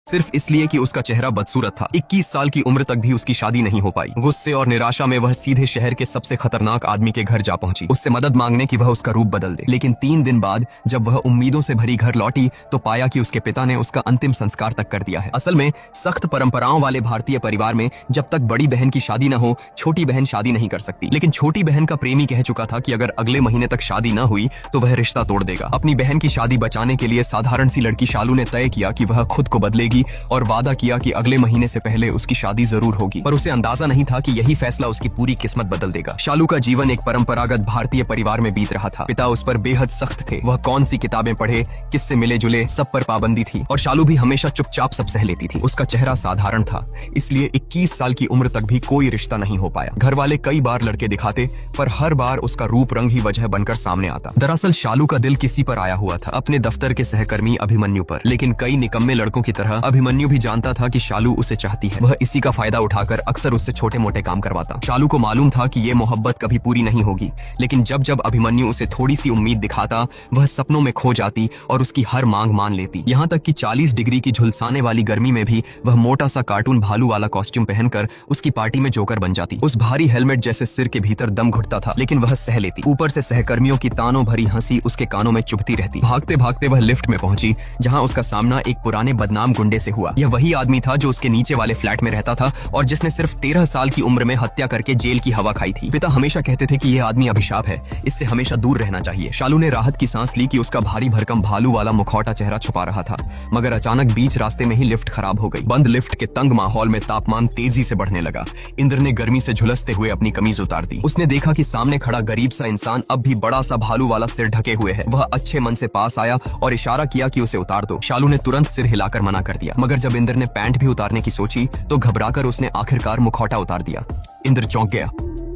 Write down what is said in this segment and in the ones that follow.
सिर्फ इसलिए कि उसका चेहरा बदसूरत था। 21 साल की उम्र तक भी उसकी शादी नहीं हो पाई। गुस्से और निराशा में वह सीधे शहर के सबसे खतरनाक आदमी के घर जा पहुंची, उससे मदद मांगने की वह उसका रूप बदल दे। लेकिन 3 दिन बाद जब वह उम्मीदों से भरी घर लौटी तो पाया कि उसके पिता ने उसका अंतिम संस्कार तक कर दिया है। असल में सख्त परंपराओं वाले भारतीय परिवार में जब तक बड़ी बहन की शादी न हो, छोटी बहन शादी नहीं कर सकती। लेकिन छोटी बहन का प्रेमी कह चुका था कि अगर अगले महीने तक शादी न हुई तो वह रिश्ता तोड़ देगा। अपनी बहन की शादी बचाने के लिए साधारण सी लड़की शालू ने तय किया कि वह खुद को बदलेगी और वादा किया कि अगले महीने से पहले उसकी शादी जरूर होगी। पर उसे अंदाजा नहीं था कि यही फैसला उसकी पूरी किस्मत बदल देगा। शालू का जीवन एक परंपरागत भारतीय परिवार में बीत रहा था। पिता उस पर बेहद सख्त थे। वह कौन सी किताबें पढ़े, किससे मिले जुले, सब पर पाबंदी थी और शालू भी हमेशा चुपचाप सब सह लेती थी। उसका चेहरा साधारण था, इसलिए 21 साल की उम्र तक भी कोई रिश्ता नहीं हो पाया। घर वाले कई बार लड़के दिखाते पर हर बार उसका रूप रंग ही वजह बनकर सामने आता। दरअसल शालू का दिल किसी पर आया हुआ था, अपने दफ्तर के सहकर्मी अभिमन्यु पर। लेकिन कई निकम्मे लड़कों की तरह अभिमन्यु भी जानता था कि शालू उसे चाहती है। वह इसी का फायदा उठाकर अक्सर उससे छोटे मोटे काम करवाता। शालू को मालूम था कि ये मोहब्बत कभी पूरी नहीं होगी, लेकिन जब जब अभिमन्यु उसे थोड़ी सी उम्मीद दिखाता वह सपनों में खो जाती और उसकी हर मांग मान लेती। यहाँ तक कि 40 डिग्री की झुलसाने वाली गर्मी में भी वह मोटा सा कार्टून भालू वाला कॉस्ट्यूम पहनकर उसकी पार्टी में जोकर बन जाती। उस भारी हेलमेट जैसे सिर के भीतर दम घुटता था, लेकिन वह सह लेती। ऊपर से सहकर्मियों की तानों भरी हंसी उसके कानों में चुभती रहती। भागते भागते वह लिफ्ट में पहुंची, जहां उसका सामना एक पुराने बदनाम गुंडे से हुआ। यह वही आदमी था जो उसके नीचे वाले फ्लैट में रहता था और जिसने सिर्फ 13 साल की उम्र में हत्या करके जेल की हवा खाई थी। पिता हमेशा कहते थे कि यह आदमी अभिशाप है, इससे हमेशा दूर रहना चाहिए। शालू ने राहत की सांस ली कि उसका भारी भरकम भालू वाला मुखौटा चेहरा छुपा रहा था, मगर अचानक बीच रास्ते में ही लिफ्ट खराब हो गई। बंद लिफ्ट के तंग माहौल में तापमान तेजी से बढ़ने लगा। इंद्र ने गर्मी से झुलसते हुए अपनी कमीज उतार दी। उसने देखा कि सामने खड़ा गरीब सा इंसान अब भी बड़ा सा भालू वाला सिर ढके हुए है। वह अच्छे मन से पास आया और इशारा किया कि उसे उतार दो। शालू ने तुरंत सिर हिलाकर मना कर दिया, मगर जब इंद्र ने पैंट भी उतारने की सोची तो घबराकर उसने आखिरकार मुखौटा उतार दिया। इंद्र चौंक गया।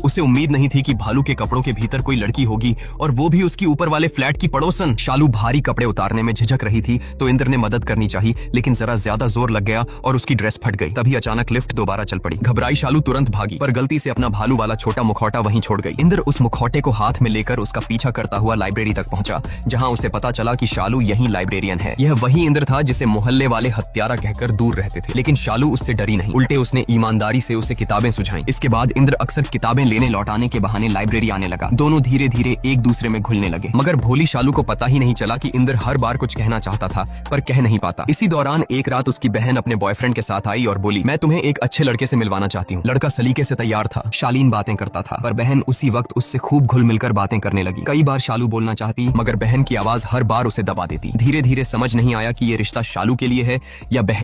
उसे उम्मीद नहीं थी कि भालू के कपड़ों के भीतर कोई लड़की होगी और वो भी उसकी ऊपर वाले फ्लैट की पड़ोसन। शालू भारी कपड़े उतारने में झिझक रही थी तो इंद्र ने मदद करनी चाहिए, लेकिन जरा ज्यादा जोर लग गया और उसकी ड्रेस फट गई। तभी अचानक लिफ्ट दोबारा चल पड़ी। घबराई शालू तुरंत भागी, पर गलती से अपना भालू वाला छोटा मुखौटा वहीं छोड़ गई। इंद्र उस मुखौटे को हाथ में लेकर उसका पीछा करता हुआ लाइब्रेरी तक पहुंचा, जहां उसे पता चला कि शालू यही लाइब्रेरियन है। यह वही इंद्र था जिसे मोहल्ले वाले हत्यारा कहकर दूर रहते थे। लेकिन शालू उससे डरी नहीं, उल्टे उसने ईमानदारी से उसे किताबें सुझाई। इसके बाद इंद्र अक्सर किताबें लेने लौटाने के बहाने लाइब्रेरी आने लगा। दोनों धीरे धीरे एक दूसरे में घुलने लगे, मगर भोली शालू को पता ही नहीं चला कि इंद्र हर बार कुछ कहना चाहता था पर कह नहीं पाता। इसी दौरान एक रात उसकी बहन अपने बॉयफ्रेंड के साथ आई और बोली, मैं तुम्हें एक अच्छे लड़के से मिलवाना चाहती हूँ। लड़का सलीके से तैयार था, शालीन बातें करता था, पर बहन उसी वक्त उससे खूब घुल मिलकर बातें करने लगी। कई बार शालू बोलना चाहती, मगर बहन की आवाज हर बार उसे दबा देती। धीरे धीरे समझ नहीं आया कि ये रिश्ता शालू के लिए है या बहन